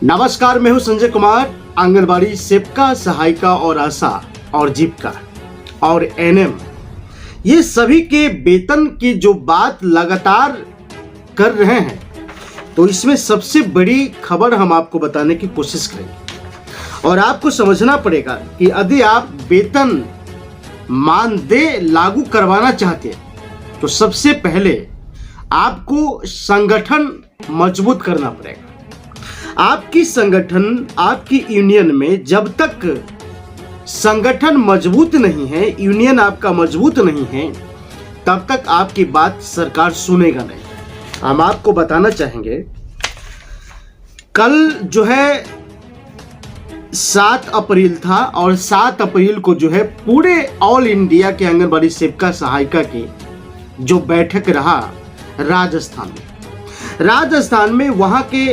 नमस्कार, मैं हूं संजय कुमार। आंगनबाड़ी सेविका, सहायिका और आशा और जीविका और एनएम, ये सभी के वेतन की जो बात लगातार कर रहे हैं, तो इसमें सबसे बड़ी खबर हम आपको बताने की कोशिश करेंगे। और आपको समझना पड़ेगा कि यदि आप वेतन मानदेय लागू करवाना चाहते हैं तो सबसे पहले आपको संगठन मजबूत करना पड़ेगा। आपकी संगठन, आपकी यूनियन में जब तक संगठन मजबूत नहीं है, यूनियन आपका मजबूत नहीं है, तब तक आपकी बात सरकार सुनेगा नहीं। हम आपको बताना चाहेंगे, कल जो है 7 अप्रैल था और 7 अप्रैल को जो है पूरे ऑल इंडिया के आंगनबाड़ी सेविका सहायिका की जो बैठक रहा राजस्थान में वहाँ के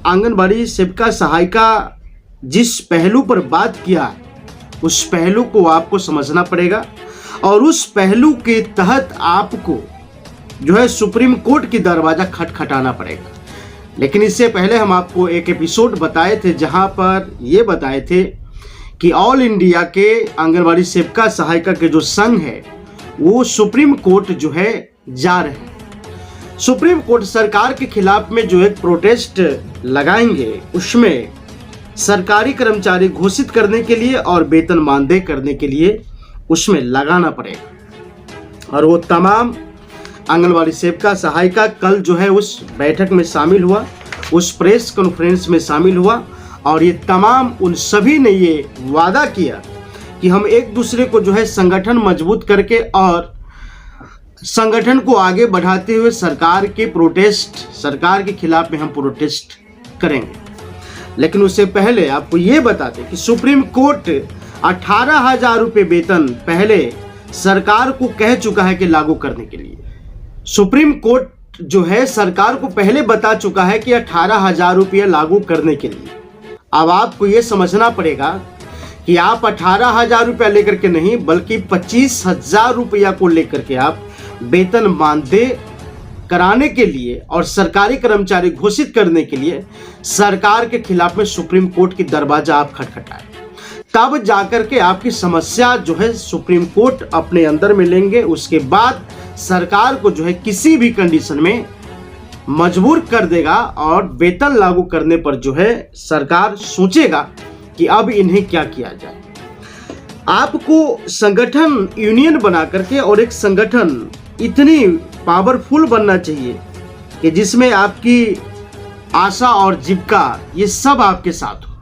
आंगनबाड़ी सेविका सहायिका जिस पहलू पर बात किया है, उस पहलू को आपको समझना पड़ेगा और उस पहलू के तहत आपको जो है सुप्रीम कोर्ट की दरवाजा खटखटाना पड़ेगा। लेकिन इससे पहले हम आपको एक एपिसोड बताए थे जहां पर ये बताए थे कि ऑल इंडिया के आंगनबाड़ी सेविका सहायिका के जो संघ है वो सुप्रीम कोर्ट जो है जा रहे हैं। सुप्रीम कोर्ट सरकार के खिलाफ में जो एक प्रोटेस्ट लगाएंगे, उसमें सरकारी कर्मचारी घोषित करने के लिए और वेतन मानदेय करने के लिए उसमें लगाना पड़ेगा। और वो तमाम आंगनबाड़ी सेविका सहायिका कल जो है उस बैठक में शामिल हुआ, उस प्रेस कॉन्फ्रेंस में शामिल हुआ और ये तमाम उन सभी ने ये वादा किया कि हम एक दूसरे को जो है संगठन मजबूत करके और संगठन को आगे बढ़ाते हुए सरकार के खिलाफ में हम प्रोटेस्ट करेंगे। लेकिन उससे पहले आपको ये बताते कि सुप्रीम कोर्ट 18,000 रुपये वेतन पहले सरकार को कह चुका है कि लागू करने के लिए। सुप्रीम कोर्ट जो है सरकार को पहले बता चुका है कि 18,000 रुपये लागू करने के लिए। अब आपको ये समझना पड़ेगा कि आप 18,000 रुपया लेकर के नहीं, बल्कि 25,000 रुपया को लेकर के आप वेतन मानदेय कराने के लिए और सरकारी कर्मचारी घोषित करने के लिए सरकार के खिलाफ में सुप्रीम कोर्ट की दरवाजा आप खटखटाएं। तब जाकर के आपकी समस्या जो है सुप्रीम कोर्ट अपने अंदर में लेंगे। उसके बाद सरकार को जो है किसी भी कंडीशन में मजबूर कर देगा और वेतन लागू करने पर जो है सरकार सोचेगा कि अब इन्हें क्या किया जाए। आपको संगठन यूनियन बना करके और एक संगठन इतनी पावरफुल बनना चाहिए कि जिसमें आपकी आशा और जीविका ये सब आपके साथ हो।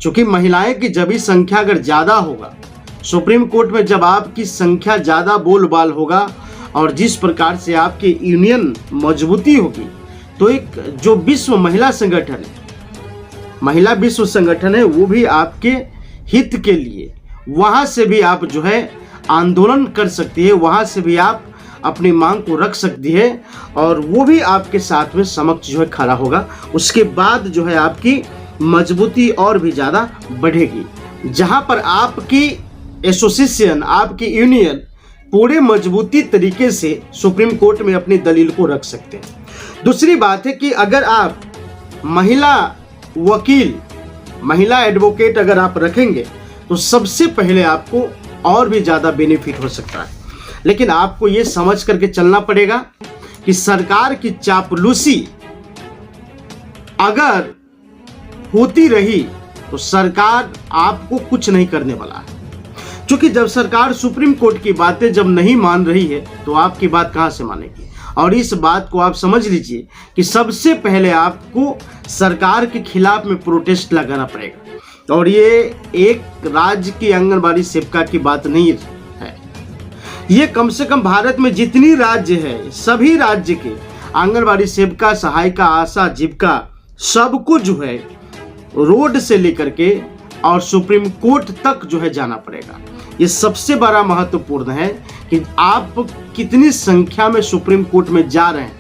क्योंकि महिलाएं की जब भी संख्या अगर ज़्यादा होगा, सुप्रीम कोर्ट में जब आपकी संख्या ज़्यादा बोलबाल होगा और जिस प्रकार से आपकी यूनियन मजबूती होगी, तो एक जो विश्व महिला संगठन है, महिला विश्व संगठन है, वो भी आपके हित के लिए वहाँ से भी आप जो है आंदोलन कर सकती है, वहाँ से भी आप अपनी मांग को रख सकती है और वो भी आपके साथ में समक्ष जो है खड़ा होगा। उसके बाद जो है आपकी मजबूती और भी ज़्यादा बढ़ेगी, जहाँ पर आपकी एसोसिएशन, आपकी यूनियन पूरे मजबूती तरीके से सुप्रीम कोर्ट में अपनी दलील को रख सकते हैं। दूसरी बात है कि अगर आप महिला वकील, महिला एडवोकेट अगर आप रखेंगे तो सबसे पहले आपको और भी ज़्यादा बेनिफिट हो सकता है। लेकिन आपको ये समझ करके चलना पड़ेगा कि सरकार की चापलूसी अगर होती रही तो सरकार आपको कुछ नहीं करने वाला है। क्योंकि जब सरकार सुप्रीम कोर्ट की बातें जब नहीं मान रही है तो आपकी बात कहाँ से मानेगी। और इस बात को आप समझ लीजिए कि सबसे पहले आपको सरकार के खिलाफ में प्रोटेस्ट लगाना पड़ेगा। और ये एक राज्य की आंगनबाड़ी सेविका की बात नहीं है, ये कम से कम भारत में जितनी राज्य है, सभी राज्य के आंगनबाड़ी सेविका, सहायिका, आशा, जीविका, सबको जो है रोड से लेकर के और सुप्रीम कोर्ट तक जो है जाना पड़ेगा। ये सबसे बड़ा महत्वपूर्ण है कि आप कितनी संख्या में सुप्रीम कोर्ट में जा रहे हैं,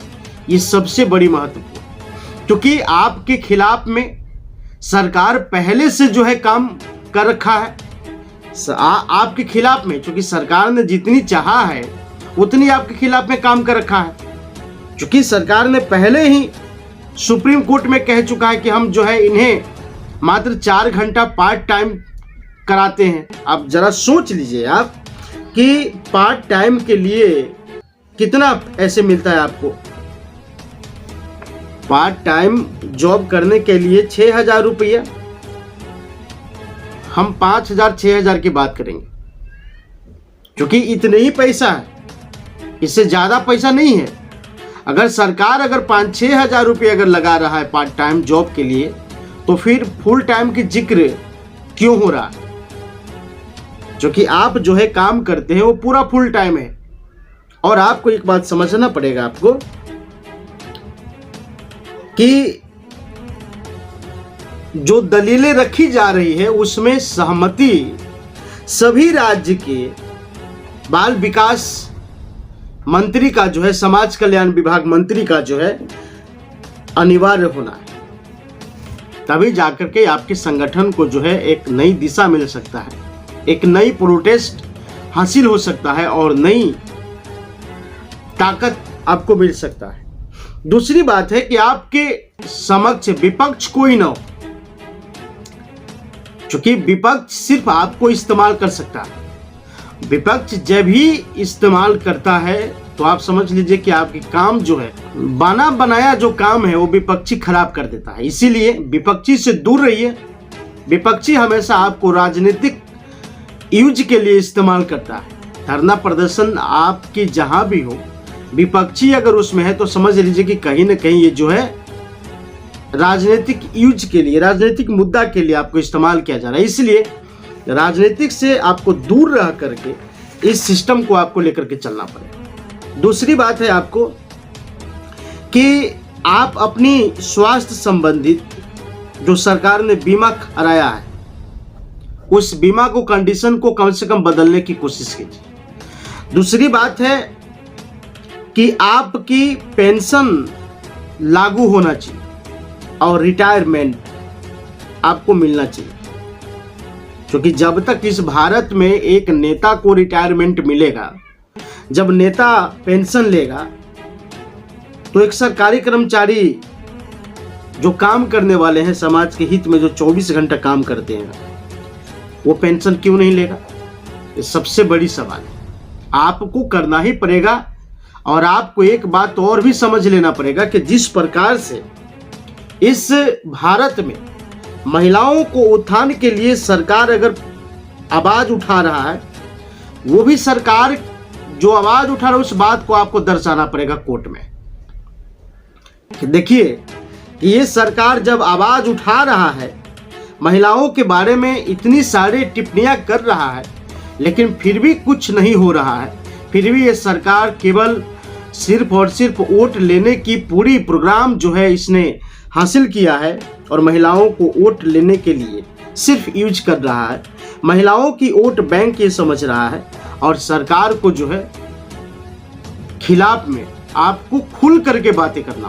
ये सबसे बड़ी महत्वपूर्ण, क्योंकि आपके खिलाफ में सरकार पहले से जो है काम कर रखा है। आपके खिलाफ में क्योंकि सरकार ने जितनी चाहा है उतनी आपके खिलाफ में काम कर रखा है, क्योंकि सरकार ने पहले ही सुप्रीम कोर्ट में कह चुका है कि हम जो है इन्हें मात्र 4 घंटा पार्ट टाइम कराते हैं। अब जरा सोच लीजिए आप कि पार्ट टाइम के लिए कितना ऐसे मिलता है आपको। पार्ट टाइम जॉब करने के लिए 6,000 रुपया, हम 5,000 6,000 की बात करेंगे, क्योंकि इतने ही पैसा है, इससे ज़्यादा पैसा नहीं है। अगर सरकार अगर 5-6 हज़ार रुपये अगर लगा रहा है पार्ट टाइम जॉब के लिए, तो फिर फुल टाइम की जिक्र क्यों हो रहा है? क्योंकि आप जो है काम करते हैं वो पूरा फुल टाइम है। और आपको एक बात समझना पड़ेगा आपको कि जो दलीलें रखी जा रही है उसमें सहमति सभी राज्य के बाल विकास मंत्री का जो है, समाज कल्याण विभाग मंत्री का जो है अनिवार्य होना है। तभी जाकर के आपके संगठन को जो है एक नई दिशा मिल सकता है, एक नई प्रोटेस्ट हासिल हो सकता है और नई ताकत आपको मिल सकता है। दूसरी बात है कि आपके समक्ष विपक्ष कोई ना हो, क्योंकि विपक्ष सिर्फ आपको इस्तेमाल कर सकता है। विपक्ष जब भी इस्तेमाल करता है तो आप समझ लीजिए कि आपके काम जो है, बना बनाया जो काम है वो विपक्षी खराब कर देता है। इसीलिए विपक्षी से दूर रहिए। विपक्षी हमेशा आपको राजनीतिक यूज के लिए इस्तेमाल करता है। धरना प्रदर्शन आपकी जहां भी हो, विपक्षी अगर उसमें है तो समझ लीजिए कि कहीं ना कहीं ये जो है राजनीतिक यूज के लिए, राजनीतिक मुद्दा के लिए आपको इस्तेमाल किया जा रहा है। इसलिए राजनीतिक से आपको दूर रह करके इस सिस्टम को आपको लेकर के चलना पड़ेगा। दूसरी बात है आपको कि आप अपनी स्वास्थ्य संबंधित जो सरकार ने बीमा कराया है, उस बीमा को, कंडीशन को कम से कम बदलने की कोशिश कीजिए। दूसरी बात है कि आपकी पेंशन लागू होना चाहिए और रिटायरमेंट आपको मिलना चाहिए, क्योंकि जब तक इस भारत में एक नेता को रिटायरमेंट मिलेगा, जब नेता पेंशन लेगा, तो एक सरकारी कर्मचारी जो काम करने वाले हैं समाज के हित में, जो 24 घंटा काम करते हैं, वो पेंशन क्यों नहीं लेगा? ये सबसे बड़ी सवाल है। आपको करना ही पड़ेगा। और आपको एक बात और भी समझ लेना पड़ेगा कि जिस प्रकार से इस भारत में महिलाओं को उत्थान के लिए सरकार अगर आवाज उठा रहा है, वो भी सरकार जो आवाज उठा रहा है उस बात को आपको दर्शाना पड़ेगा कोर्ट में। देखिए कि ये सरकार जब आवाज उठा रहा है, महिलाओं के बारे में इतनी सारी टिप्पणियां कर रहा है, लेकिन फिर भी कुछ नहीं हो रहा है, फिर भी ये सरकार केवल सिर्फ और सिर्फ वोट लेने की पूरी प्रोग्राम जो है इसने हासिल किया है और महिलाओं को वोट लेने के लिए सिर्फ यूज कर रहा है। महिलाओं की वोट बैंक ये समझ रहा है और सरकार को जो है खिलाफ में आपको खुल करके बातें करना